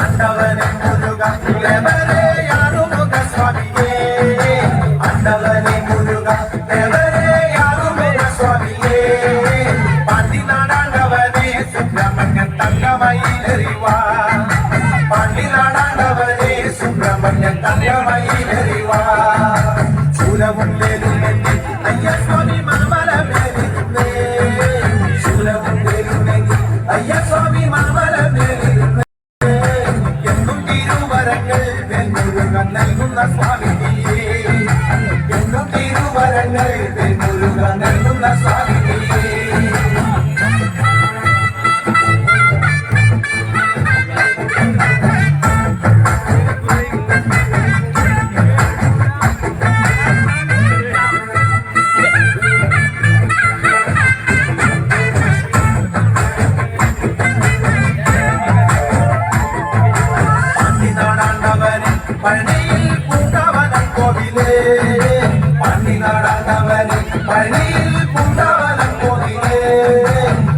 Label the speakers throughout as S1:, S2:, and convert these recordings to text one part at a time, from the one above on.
S1: ஆண்டவனே முருகா தேவரே ஆறுமுக சுவாமியே ஆண்டவனே முருகா தேவரே ஆறுமுக சுவாமியே பாண்டி நாடாண்டவனே சுப்பிரமணியன் தங்கமயில் எறிவா பாண்டி நாடாண்டவனே சுப்பிரமணியன் தங்கமயில் எறிவா சூலவும் வேலும் நெஞ்சி ஐயா சுவாமி மாமல மேலிருந்தே சூலவும் வேலும் நெஞ்சி ஐயா சுவாமி மாமல மேலிருந்தே എന്നും തിരുവരങ്ങൾ വെൺമുരുകൻ നൽകുന്ന സ്വാമിനിയേ എന്നും തിരുവരങ്ങൾ വെൺമുരുകൻ നൽകുന്ന സ്വാമിനിയേ പഴനിയിൽ പൂണ്ടവനം കോവിലേ പന്നി നാടാണ്ടവനെ പഴനിയിൽ പൂണ്ടവനം കോവിലേ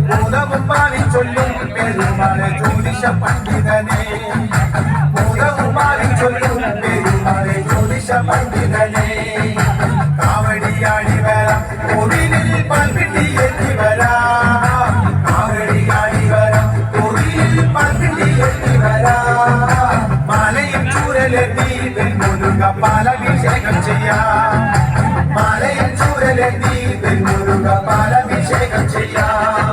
S1: ഭൂതവും പാവി ചൊല്ലും പെരുമാളെ ജ്യോതിഷ പണ്ഡിതനെ ഭൂതവും പാവി ചൊല്ലും പെരുമാളെ ജ്യോതിഷ പണ്ഡിതനെ കാവടിയാടി വരാം കോവിലിൽ പാൽപിണ്ടി എത്തി വരാം കാവടിയാടി വരാം കോവിലിൽ പാൽപിണ്ടി എത്തി വരാം മാലയും ചൂരലെത്തി വെൺമുരുക പാലഭിഷേകം ചെയ്യാം മാലയും ചൂരലെത്തി വെൺമുരുക പാലഭിഷേകം ചെയ്യാം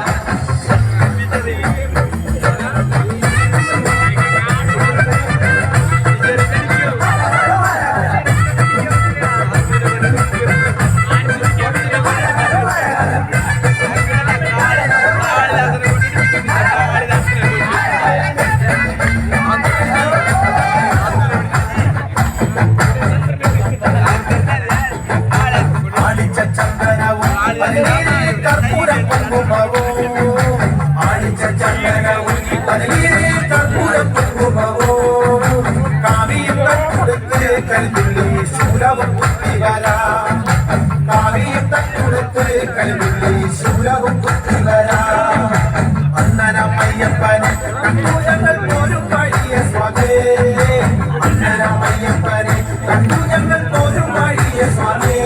S1: കർപ്പൂരം കുങ്കുമവോ ആണിച്ച ചന്ദനവും പനീരിൽ കർപ്പൂരം കുങ്കുമവോ കാവിയും തട്ടുടുത്ത് കൽതുള്ളി ശൂലവും കുത്തിവര കാവിയും തട്ടുടുത്ത് കൽതുള്ളി ശൂലവും കുത്തിവര അന്നനമയ്യപ്പനെ കണ്ടു ഞങ്ങൾ പോരും വഴിയ സ്വാമേ അന്നനമയ്യപ്പനെ കണ്ടു ഞങ്ങൾ പോരും വഴിയ സ്വാമേ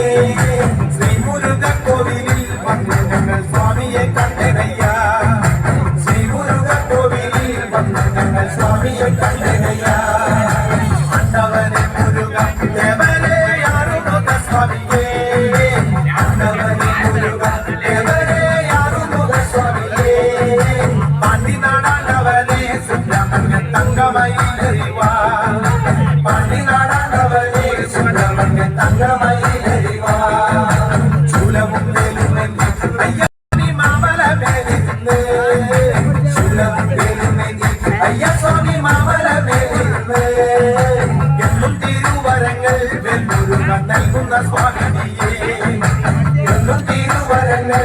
S1: ശ്രീമുരുക കോവിലിൽ വന്നു ഞങ്ങൾ സ്വാമിയെ കണ്ടനയ്യ ശ്രീമുരുക കോവിലിൽ വന്നു ഞങ്ങൾ സ്വാമിയെ കണ്ടനയ്യ ആണ്ടവനെ മുരുക ദേവരേ ആറുമുഖ സ്വാമിയേ ആണ്ടവനെ മുരുക ദേവരേ ആറുമുഖ സ്വാമിയേ പാണ്ടി നാടാണ്ടവനെ സുബ്രഹ്മണ്യൻ തങ്കമയിൽ എറിവാ പാണ്ടി നാടാണ്ടവനെ സുബ്രഹ്മണ്യൻ തങ്കമയിൽ എറിവാ ശൂലവും വേലും നെഞ്ചി അയ്യ സ്വാമി മാമല മേലിരുന്ന് ശൂലവും വേലും നെഞ്ചി അയ്യ സ്വാമി മാമല മേലിരുന്ന് എന്നും തിരുവരങ്ങൾ വെൺമുരുകൻ നൽകുന്ന സ്വാമിനിയേ എന്നും തിരുവരങ്ങൾ